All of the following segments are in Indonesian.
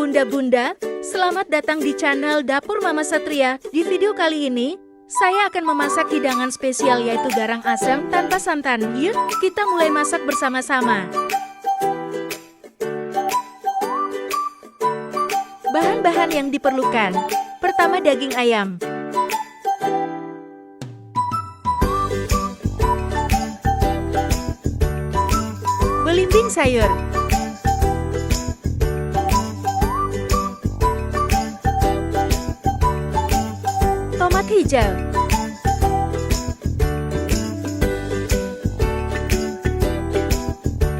bunda-bunda, selamat datang di channel Dapur Mama Satria. Di video kali ini, saya akan memasak hidangan spesial yaitu garang asam tanpa santan. Yuk, kita mulai masak bersama-sama. Bahan-bahan yang diperlukan. Pertama, daging ayam. Belimbing sayur. Tomat hijau.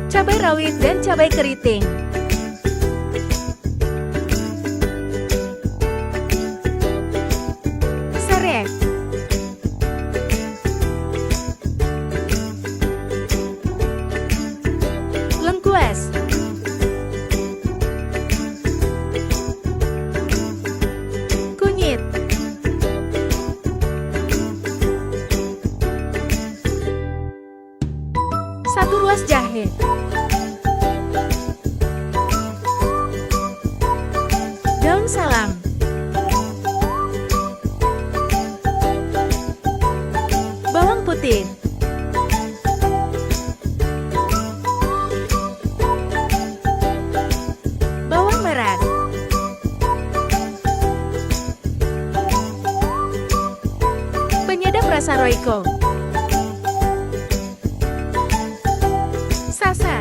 Cabai rawit dan cabai keriting. Serai. Lengkuas. Kunyit. Satu ruas jahe. Daun salam. Bawang putih. Bawang merah. Penyedap rasa Royco. Sasa.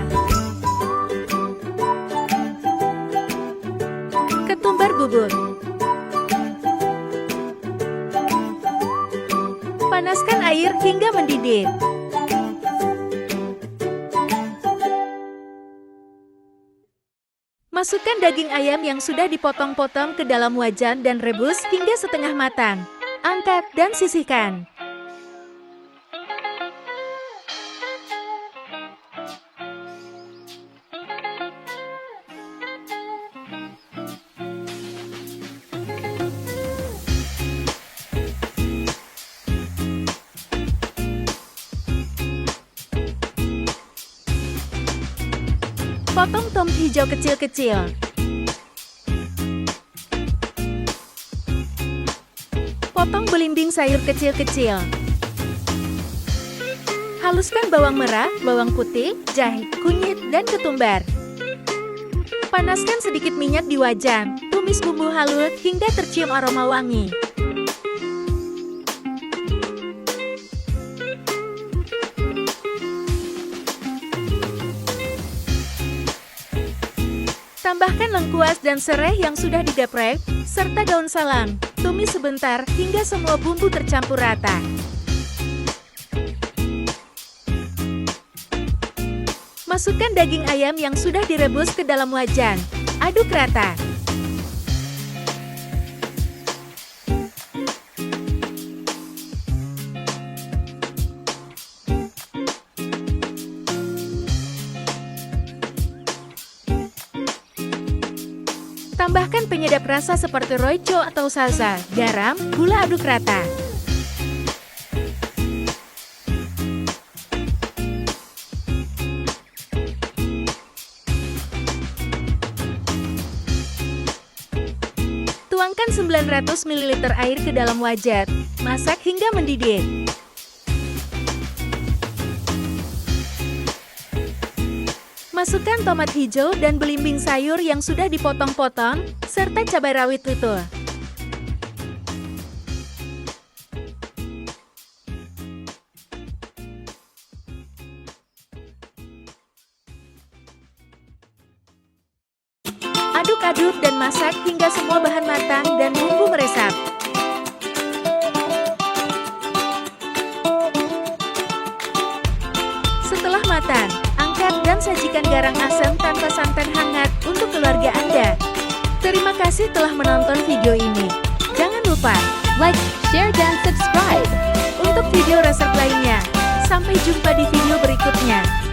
Ketumbar bubuk. Panaskan air hingga mendidih. Masukkan daging ayam yang sudah dipotong-potong ke dalam wajan dan rebus hingga setengah matang. Angkat dan sisihkan. Potong tomat hijau kecil-kecil. Potong belimbing sayur kecil-kecil. Haluskan bawang merah, bawang putih, jahe, kunyit, dan ketumbar. Panaskan sedikit minyak di wajan. Tumis bumbu halus hingga tercium aroma wangi. Tambahkan lengkuas dan serai yang sudah digeprek, serta daun salam. Tumis sebentar hingga semua bumbu tercampur rata. Masukkan daging ayam yang sudah direbus ke dalam wajan. Aduk rata. Tambahkan penyedap rasa seperti Royco atau salsa, garam, gula, aduk rata. Tuangkan 900 ml air ke dalam wajan. Masak hingga mendidih. Masukkan tomat hijau dan belimbing sayur yang sudah dipotong-potong, serta cabai rawit utuh. Aduk-aduk dan masak hingga semua bahan matang dan bumbu meresap. Setelah matang, dan sajikan garang asam tanpa santan hangat untuk keluarga Anda. Terima kasih telah menonton video ini. Jangan lupa like, share, dan subscribe untuk video resep lainnya. Sampai jumpa di video berikutnya.